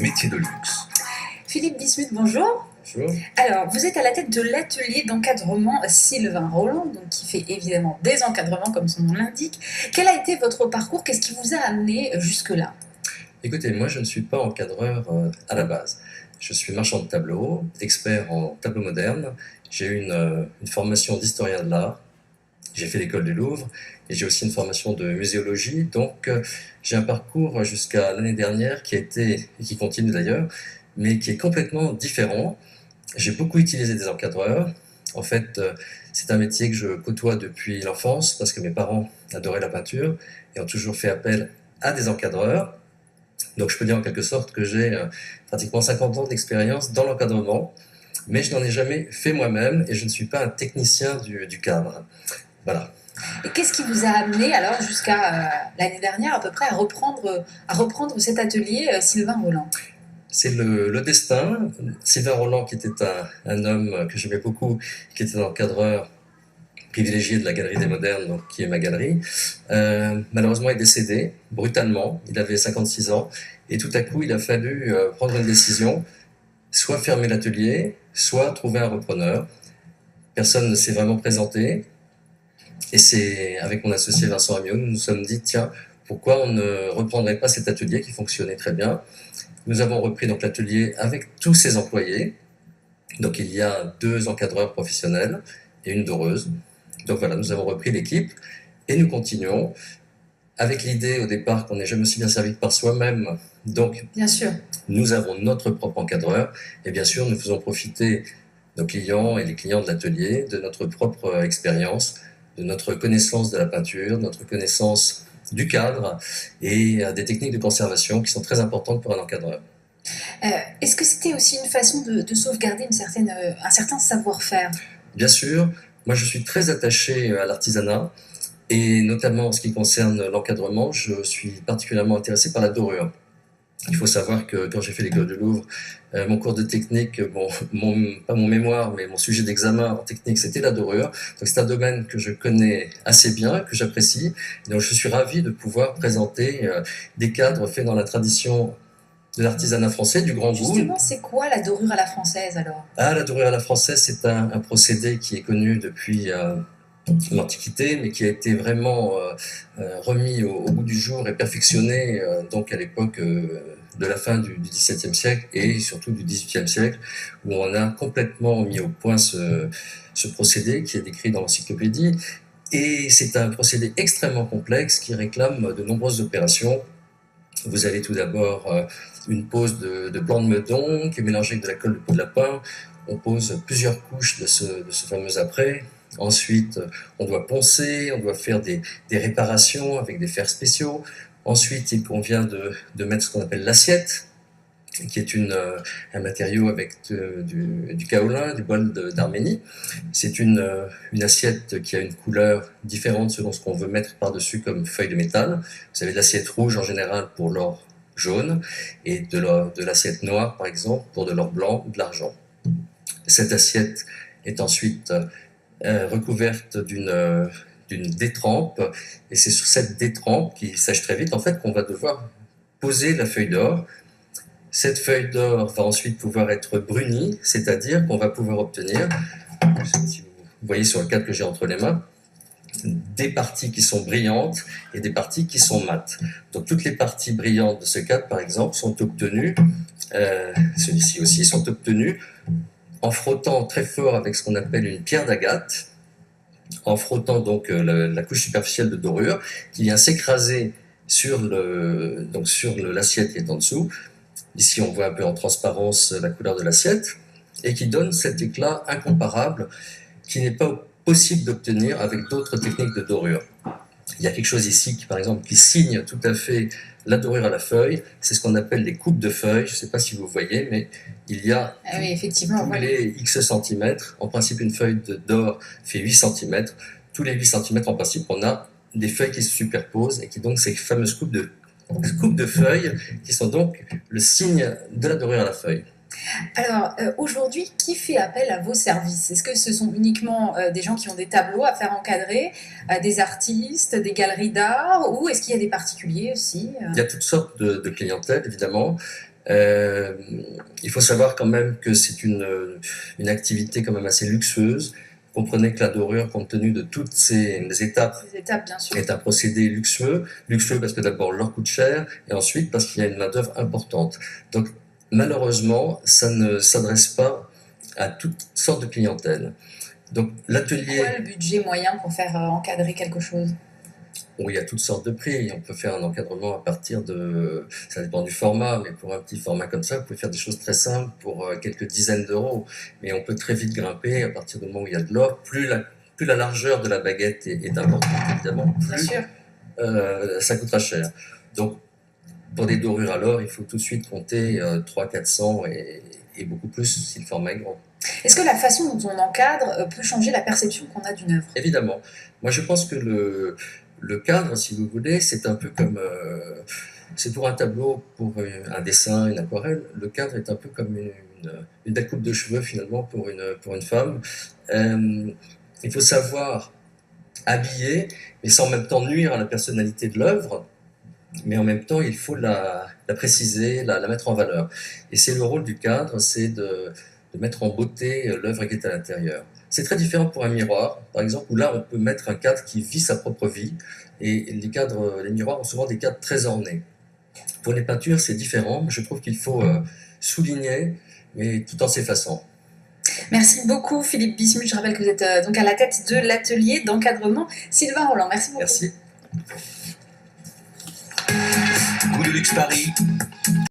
métiers de luxe. Philippe Bismuth, bonjour. Bonjour. Alors, vous êtes à la tête de l'atelier d'encadrement Sylvain Roland, donc qui fait évidemment des encadrements comme son nom l'indique. Quel a été votre parcours? Qu'est-ce qui vous a amené jusque-là? Écoutez, moi je ne suis pas encadreur à la base. Je suis marchand de tableaux, expert en tableau moderne. J'ai eu une formation d'historien de l'art. J'ai fait l'école du Louvre et j'ai aussi une formation de muséologie. Donc j'ai un parcours jusqu'à l'année dernière qui a été, et qui continue d'ailleurs, mais qui est complètement différent. J'ai beaucoup utilisé des encadreurs. En fait, c'est un métier que je côtoie depuis l'enfance parce que mes parents adoraient la peinture et ont toujours fait appel à des encadreurs. Donc je peux dire en quelque sorte que j'ai pratiquement 50 ans d'expérience dans l'encadrement, mais je n'en ai jamais fait moi-même et je ne suis pas un technicien du cadre. Voilà. Et qu'est-ce qui vous a amené alors jusqu'à l'année dernière à peu près à reprendre cet atelier Sylvain Roland? C'est le destin. Sylvain Roland, qui était un homme que j'aimais beaucoup, qui était l'encadreur privilégié de la Galerie des Modernes, donc, qui est ma galerie, malheureusement est décédé brutalement. Il avait 56 ans et tout à coup il a fallu prendre une décision, soit fermer l'atelier, soit trouver un repreneur. Personne ne s'est vraiment présenté et c'est avec mon associé Vincent Amiot, nous nous sommes dit tiens, pourquoi on ne reprendrait pas cet atelier qui fonctionnait très bien. Nous avons repris donc l'atelier avec tous ses employés. Donc il y a 2 encadreurs professionnels et une doreuse. Donc voilà, nous avons repris l'équipe et nous continuons avec l'idée au départ qu'on n'est jamais aussi bien servi que par soi-même. Donc Bien sûr. nous avons notre propre encadreur et bien sûr nous faisons profiter nos clients et les clients de l'atelier de notre propre expérience, de notre connaissance de la peinture, de notre connaissance du cadre et des techniques de conservation qui sont très importantes pour un encadreur. Est-ce que c'était aussi une façon de sauvegarder un certain savoir-faire? Bien sûr, moi je suis très attaché à l'artisanat et notamment en ce qui concerne l'encadrement, je suis particulièrement intéressé par la dorure. Il faut savoir que quand j'ai fait l'école du Louvre, mon cours de technique, pas mon mémoire, mais mon sujet d'examen en technique, c'était la dorure. Donc c'est un domaine que je connais assez bien, que j'apprécie. Donc je suis ravi de pouvoir présenter des cadres faits dans la tradition de l'artisanat français, du grand goût. Justement, c'est quoi la dorure à la française alors? Ah, la dorure à la française, c'est un procédé qui est connu depuis l'Antiquité, mais qui a été vraiment remis au goût du jour et perfectionné donc à l'époque de la fin du XVIIe siècle et surtout du XVIIIe siècle, où on a complètement mis au point ce procédé qui est décrit dans l'encyclopédie. Et c'est un procédé extrêmement complexe qui réclame de nombreuses opérations. Vous avez tout d'abord une pose de blanc de meudon qui est mélangée avec de la colle de peau de lapin. On pose plusieurs couches de ce fameux apprêt. Ensuite, on doit poncer, on doit faire des réparations avec des fers spéciaux. Ensuite, il convient de mettre ce qu'on appelle l'assiette, qui est un matériau avec du kaolin, du bol d'Arménie. C'est une assiette qui a une couleur différente selon ce qu'on veut mettre par-dessus comme feuille de métal. Vous avez de l'assiette rouge en général pour l'or jaune et de l'assiette noire par exemple pour de l'or blanc ou de l'argent. Cette assiette est ensuite recouverte d'une détrempe et c'est sur cette détrempe qui sèche très vite en fait qu'on va devoir poser la feuille d'or. Cette feuille d'or va ensuite pouvoir être brunie, c'est-à-dire qu'on va pouvoir obtenir, si vous voyez sur le cadre que j'ai entre les mains, des parties qui sont brillantes et des parties qui sont mates. Donc toutes les parties brillantes de ce cadre, par exemple, sont obtenues, celui-ci aussi, sont obtenues en frottant très fort avec ce qu'on appelle une pierre d'agate, en frottant donc la couche superficielle de dorure qui vient s'écraser sur l'assiette qui est en dessous. Ici, on voit un peu en transparence la couleur de l'assiette et qui donne cet éclat incomparable qui n'est pas possible d'obtenir avec d'autres techniques de dorure. Il y a quelque chose ici qui, par exemple, qui signe tout à fait la dorure à la feuille. C'est ce qu'on appelle des coupes de feuilles. Je ne sais pas si vous voyez, mais il y a oui, effectivement, tous les X centimètres. En principe, une feuille d'or fait 8 centimètres. Tous les 8 centimètres, en principe, on a des feuilles qui se superposent et qui donc ces fameuses coupes de feuilles qui sont donc le signe de la dorure à la feuille. Alors, aujourd'hui, qui fait appel à vos services? Est-ce que ce sont uniquement des gens qui ont des tableaux à faire encadrer, des artistes, des galeries d'art, ou est-ce qu'il y a des particuliers aussi? Il y a toutes sortes de clientèle, évidemment. Euh, il faut savoir quand même que c'est une activité quand même assez luxueuse. Comprenez que la dorure, compte tenu de toutes ces étapes, Les étapes, bien sûr. est un procédé luxueux. Luxueux parce que d'abord l'or coûte cher et ensuite parce qu'il y a une main-d'œuvre importante. Donc malheureusement, ça ne s'adresse pas à toutes sortes de clientèle. Donc Quoi l'atelier, le budget moyen pour faire encadrer quelque chose? bon, il y a toutes sortes de prix. On peut faire un encadrement à partir de, ça dépend du format, mais pour un petit format comme ça, vous pouvez faire des choses très simples pour quelques dizaines d'euros. Mais on peut très vite grimper à partir du moment où il y a de l'or. Plus la largeur de la baguette est importante, évidemment, Bien plus sûr. ça coûtera cher. Donc, pour des dorures à l'or, il faut tout de suite compter 300-400 et beaucoup plus si le format est grand. Est-ce que la façon dont on encadre peut changer la perception qu'on a d'une œuvre? Évidemment. Moi, je pense que le cadre, si vous voulez, c'est un peu comme... c'est pour un tableau, pour un dessin, une aquarelle. Le cadre est un peu comme une belle coupe de cheveux, finalement, pour une femme. Il faut savoir habiller, mais sans en même temps nuire à la personnalité de l'œuvre. Mais en même temps, il faut la préciser, la mettre en valeur. Et c'est le rôle du cadre, c'est de mettre en beauté l'œuvre qui est à l'intérieur. C'est très différent pour un miroir, par exemple, où là, on peut mettre un cadre qui vit sa propre vie. Et les miroirs ont souvent des cadres très ornés. Pour les peintures, c'est différent. Je trouve qu'il faut souligner, mais tout en s'effaçant. Merci beaucoup Philippe Bismuth. Je rappelle que vous êtes donc à la tête de l'atelier d'encadrement Sylvain Roland. Merci beaucoup. Merci. Coup de luxe Paris.